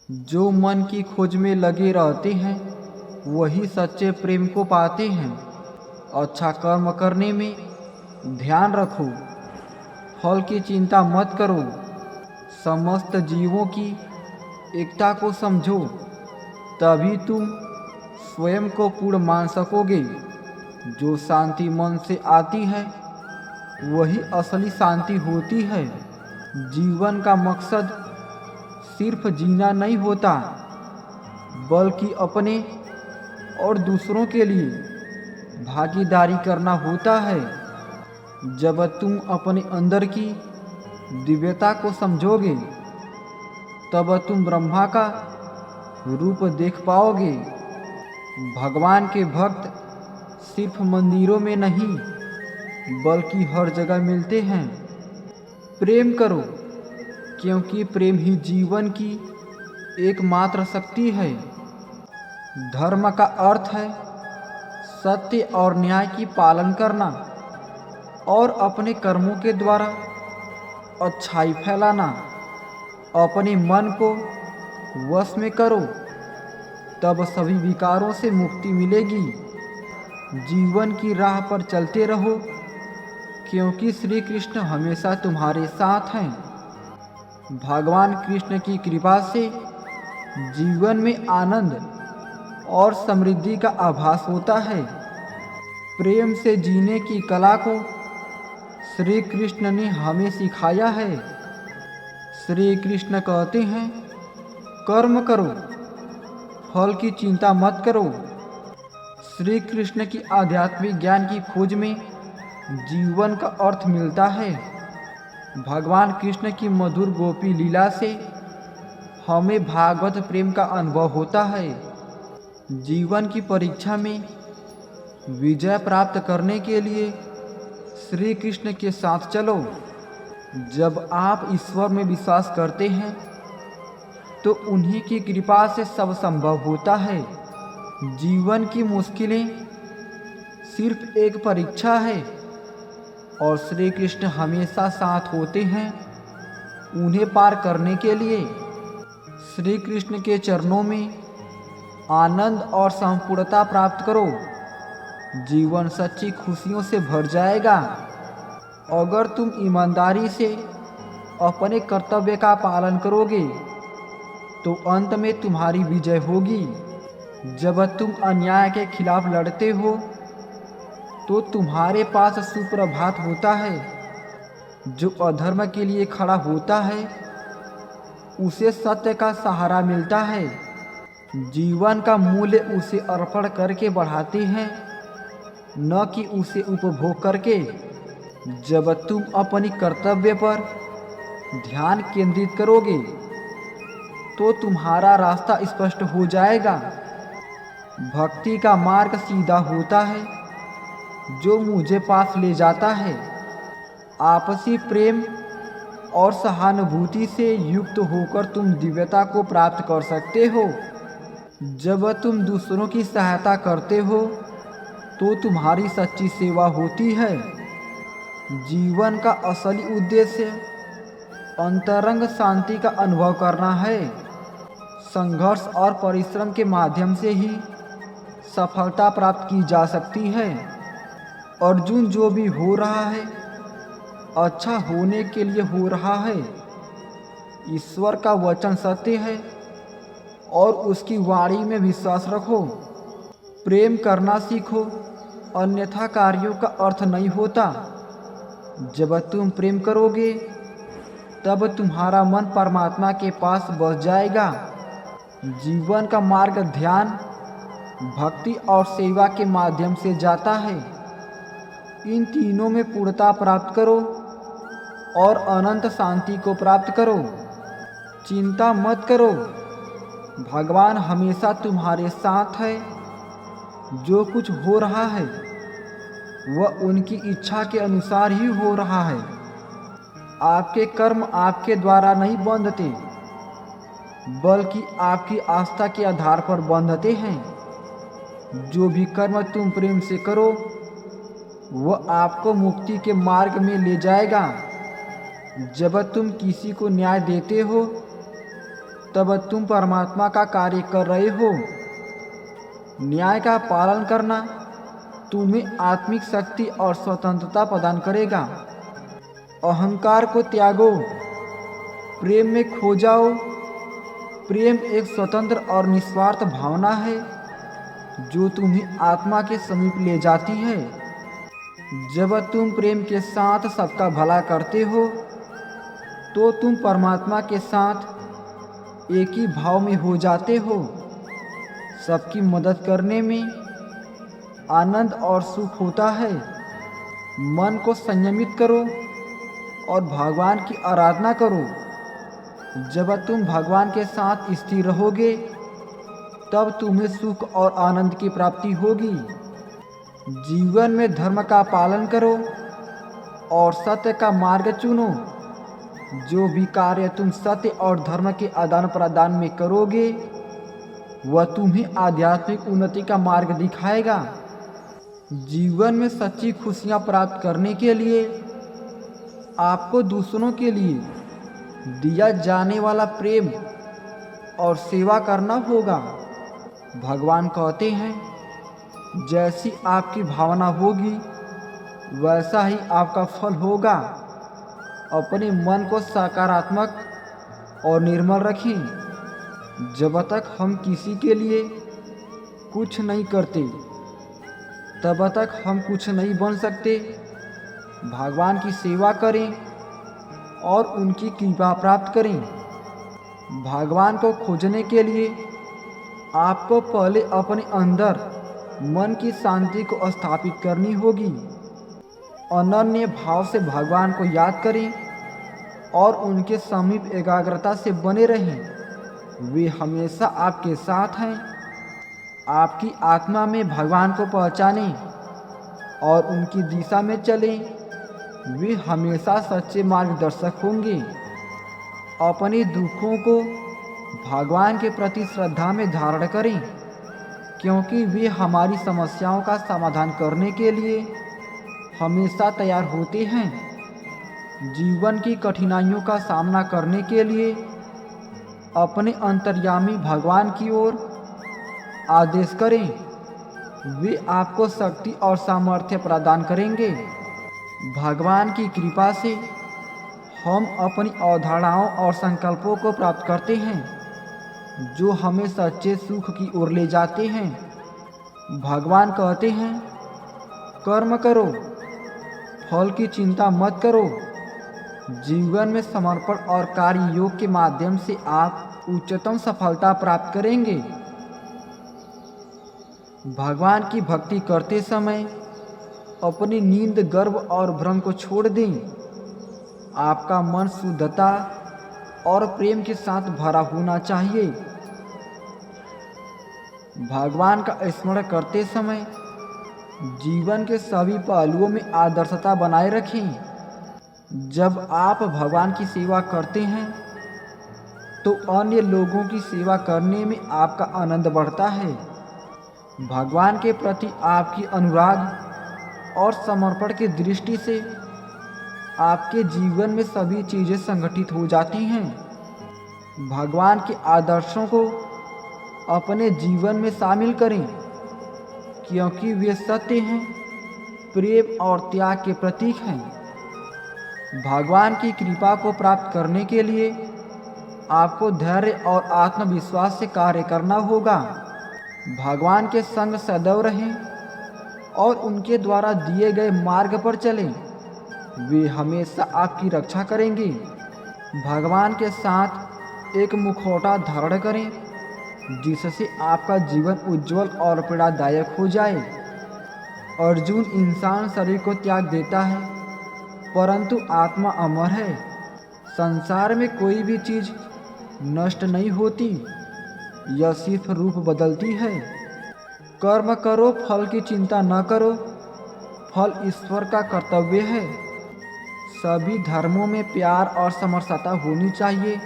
जो मन की खोज में लगे रहते हैं वही सच्चे प्रेम को पाते हैं। अच्छा कर्म करने में ध्यान रखो, फल की चिंता मत करो, समस्त जीवों की एकता को समझो, तभी तुम स्वयं को पूर्ण मान सकोगे। जो शांति मन से आती है वही असली शांति होती है। जीवन का मकसद सिर्फ जीना नहीं होता, बल्कि अपने और दूसरों के लिए भागीदारी करना होता है। जब तुम अपने अंदर की दिव्यता को समझोगे तब तुम ब्रह्मा का रूप देख पाओगे। भगवान के भक्त सिर्फ मंदिरों में नहीं बल्कि हर जगह मिलते हैं। प्रेम करो, क्योंकि प्रेम ही जीवन की एकमात्र शक्ति है। धर्म का अर्थ है सत्य और न्याय की पालन करना और अपने कर्मों के द्वारा अच्छाई फैलाना। अपने मन को वश में करो, तब सभी विकारों से मुक्ति मिलेगी। जीवन की राह पर चलते रहो, क्योंकि श्री कृष्ण हमेशा तुम्हारे साथ हैं। भगवान कृष्ण की कृपा से जीवन में आनंद और समृद्धि का आभास होता है। प्रेम से जीने की कला को श्री कृष्ण ने हमें सिखाया है। श्री कृष्ण कहते हैं, कर्म करो, फल की चिंता मत करो। श्री कृष्ण की आध्यात्मिक ज्ञान की खोज में जीवन का अर्थ मिलता है। भगवान कृष्ण की मधुर गोपी लीला से हमें भागवत प्रेम का अनुभव होता है। जीवन की परीक्षा में विजय प्राप्त करने के लिए श्री कृष्ण के साथ चलो। जब आप ईश्वर में विश्वास करते हैं तो उन्हीं की कृपा से सब संभव होता है। जीवन की मुश्किलें सिर्फ एक परीक्षा है और श्री कृष्ण हमेशा साथ होते हैं उन्हें पार करने के लिए। श्री कृष्ण के चरणों में आनंद और संपूर्णता प्राप्त करो। जीवन सच्ची खुशियों से भर जाएगा। अगर तुम ईमानदारी से अपने कर्तव्य का पालन करोगे तो अंत में तुम्हारी विजय होगी। जब तुम अन्याय के खिलाफ लड़ते हो तो तुम्हारे पास सुप्रभात होता है। जो अधर्म के लिए खड़ा होता है उसे सत्य का सहारा मिलता है। जीवन का मूल्य उसे अर्पण करके बढ़ाते हैं, न कि उसे उपभोग करके। जब तुम अपनी कर्तव्य पर ध्यान केंद्रित करोगे तो तुम्हारा रास्ता स्पष्ट हो जाएगा। भक्ति का मार्ग सीधा होता है जो मुझे पास ले जाता है। आपसी प्रेम और सहानुभूति से युक्त होकर तुम दिव्यता को प्राप्त कर सकते हो। जब तुम दूसरों की सहायता करते हो तो तुम्हारी सच्ची सेवा होती है। जीवन का असली उद्देश्य अंतरंग शांति का अनुभव करना है। संघर्ष और परिश्रम के माध्यम से ही सफलता प्राप्त की जा सकती है। अर्जुन, जो भी हो रहा है अच्छा होने के लिए हो रहा है। ईश्वर का वचन सत्य है और उसकी वाणी में विश्वास रखो। प्रेम करना सीखो, अन्यथा कार्यों का अर्थ नहीं होता। जब तुम प्रेम करोगे तब तुम्हारा मन परमात्मा के पास बस जाएगा। जीवन का मार्ग ध्यान, भक्ति और सेवा के माध्यम से जाता है। इन तीनों में पूर्णता प्राप्त करो और अनंत शांति को प्राप्त करो। चिंता मत करो, भगवान हमेशा तुम्हारे साथ है। जो कुछ हो रहा है वह उनकी इच्छा के अनुसार ही हो रहा है। आपके कर्म आपके द्वारा नहीं बंधते, बल्कि आपकी आस्था के आधार पर बंधते हैं। जो भी कर्म तुम प्रेम से करो वह आपको मुक्ति के मार्ग में ले जाएगा। जब तुम किसी को न्याय देते हो तब तुम परमात्मा का कार्य कर रहे हो। न्याय का पालन करना तुम्हें आत्मिक शक्ति और स्वतंत्रता प्रदान करेगा। अहंकार को त्यागो, प्रेम में खो जाओ। प्रेम एक स्वतंत्र और निस्वार्थ भावना है जो तुम्हें आत्मा के समीप ले जाती है। जब तुम प्रेम के साथ सबका भला करते हो तो तुम परमात्मा के साथ एक ही भाव में हो जाते हो। सबकी मदद करने में आनंद और सुख होता है। मन को संयमित करो और भगवान की आराधना करो। जब तुम भगवान के साथ स्थिर रहोगे तब तुम्हें सुख और आनंद की प्राप्ति होगी। जीवन में धर्म का पालन करो और सत्य का मार्ग चुनो। जो भी कार्य तुम सत्य और धर्म के आदान प्रदान में करोगे वह तुम्हें आध्यात्मिक उन्नति का मार्ग दिखाएगा। जीवन में सच्ची खुशियाँ प्राप्त करने के लिए आपको दूसरों के लिए दिया जाने वाला प्रेम और सेवा करना होगा। भगवान कहते हैं, जैसी आपकी भावना होगी वैसा ही आपका फल होगा। अपने मन को सकारात्मक और निर्मल रखें। जब तक हम किसी के लिए कुछ नहीं करते तब तक हम कुछ नहीं बन सकते। भगवान की सेवा करें और उनकी कृपा प्राप्त करें। भगवान को खोजने के लिए आपको पहले अपने अंदर मन की शांति को स्थापित करनी होगी। अनन्य भाव से भगवान को याद करें और उनके समीप एकाग्रता से बने रहें। वे हमेशा आपके साथ हैं। आपकी आत्मा में भगवान को पहचानें और उनकी दिशा में चलें। वे हमेशा सच्चे मार्गदर्शक होंगे। अपने दुखों को भगवान के प्रति श्रद्धा में धारण करें, क्योंकि वे हमारी समस्याओं का समाधान करने के लिए हमेशा तैयार होते हैं। जीवन की कठिनाइयों का सामना करने के लिए अपने अंतर्यामी भगवान की ओर आदेश करें। वे आपको शक्ति और सामर्थ्य प्रदान करेंगे। भगवान की कृपा से हम अपनी अवधारणाओं और संकल्पों को प्राप्त करते हैं जो हमें सच्चे सुख की ओर ले जाते हैं। भगवान कहते हैं, कर्म करो, फल की चिंता मत करो। जीवन में समर्पण और कार्य योग के माध्यम से आप उच्चतम सफलता प्राप्त करेंगे। भगवान की भक्ति करते समय अपनी नींद, गर्व और भ्रम को छोड़ दें। आपका मन शुद्धता और प्रेम के साथ भरा होना चाहिए। भगवान का स्मरण करते समय जीवन के सभी पहलुओं में आदर्शता बनाए रखें। जब आप भगवान की सेवा करते हैं तो अन्य लोगों की सेवा करने में आपका आनंद बढ़ता है। भगवान के प्रति आपकी अनुराग और समर्पण की दृष्टि से आपके जीवन में सभी चीज़ें संगठित हो जाती हैं। भगवान के आदर्शों को अपने जीवन में शामिल करें, क्योंकि वे सत्य हैं, प्रेम और त्याग के प्रतीक हैं। भगवान की कृपा को प्राप्त करने के लिए आपको धैर्य और आत्मविश्वास से कार्य करना होगा। भगवान के संग सदैव रहें और उनके द्वारा दिए गए मार्ग पर चलें। वे हमेशा आपकी रक्षा करेंगे। भगवान के साथ एक मुखौटा धारण करें जिससे आपका जीवन उज्जवल और पीड़ादायक हो जाए। अर्जुन, इंसान शरीर को त्याग देता है परंतु आत्मा अमर है। संसार में कोई भी चीज़ नष्ट नहीं होती, यह सिर्फ रूप बदलती है। कर्म करो, फल की चिंता न करो, फल ईश्वर का कर्तव्य है। सभी धर्मों में प्यार और समरसता होनी चाहिए,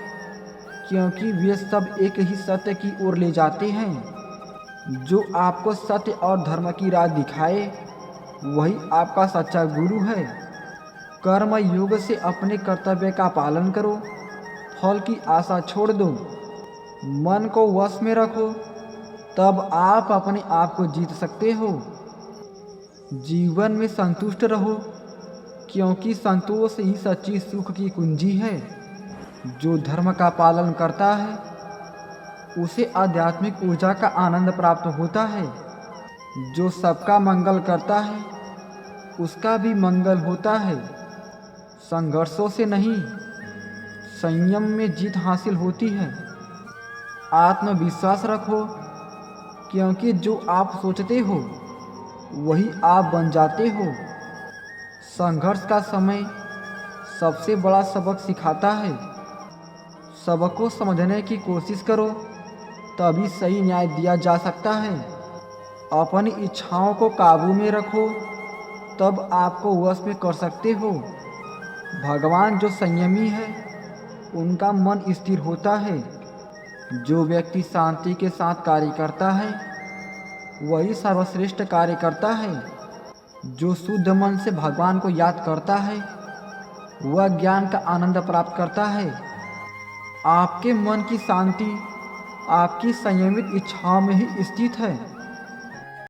क्योंकि वे सब एक ही सत्य की ओर ले जाते हैं। जो आपको सत्य और धर्म की राह दिखाए वही आपका सच्चा गुरु है। कर्म योग से अपने कर्तव्य का पालन करो, फल की आशा छोड़ दो। मन को वश में रखो, तब आप अपने आप को जीत सकते हो। जीवन में संतुष्ट रहो, क्योंकि संतोष ही सच्ची सुख की कुंजी है। जो धर्म का पालन करता है उसे आध्यात्मिक ऊर्जा का आनंद प्राप्त होता है। जो सबका मंगल करता है उसका भी मंगल होता है। संघर्षों से नहीं, संयम में जीत हासिल होती है। आत्मविश्वास रखो, क्योंकि जो आप सोचते हो वही आप बन जाते हो। संघर्ष का समय सबसे बड़ा सबक सिखाता है। सबको समझने की कोशिश करो, तभी सही न्याय दिया जा सकता है। अपनी इच्छाओं को काबू में रखो, तब आपको वश में कर सकते हो। भगवान जो संयमी है उनका मन स्थिर होता है। जो व्यक्ति शांति के साथ कार्य करता है वही सर्वश्रेष्ठ कार्य करता है। जो शुद्ध मन से भगवान को याद करता है वह ज्ञान का आनंद प्राप्त करता है। आपके मन की शांति आपकी संयमित इच्छाओं में ही स्थित है।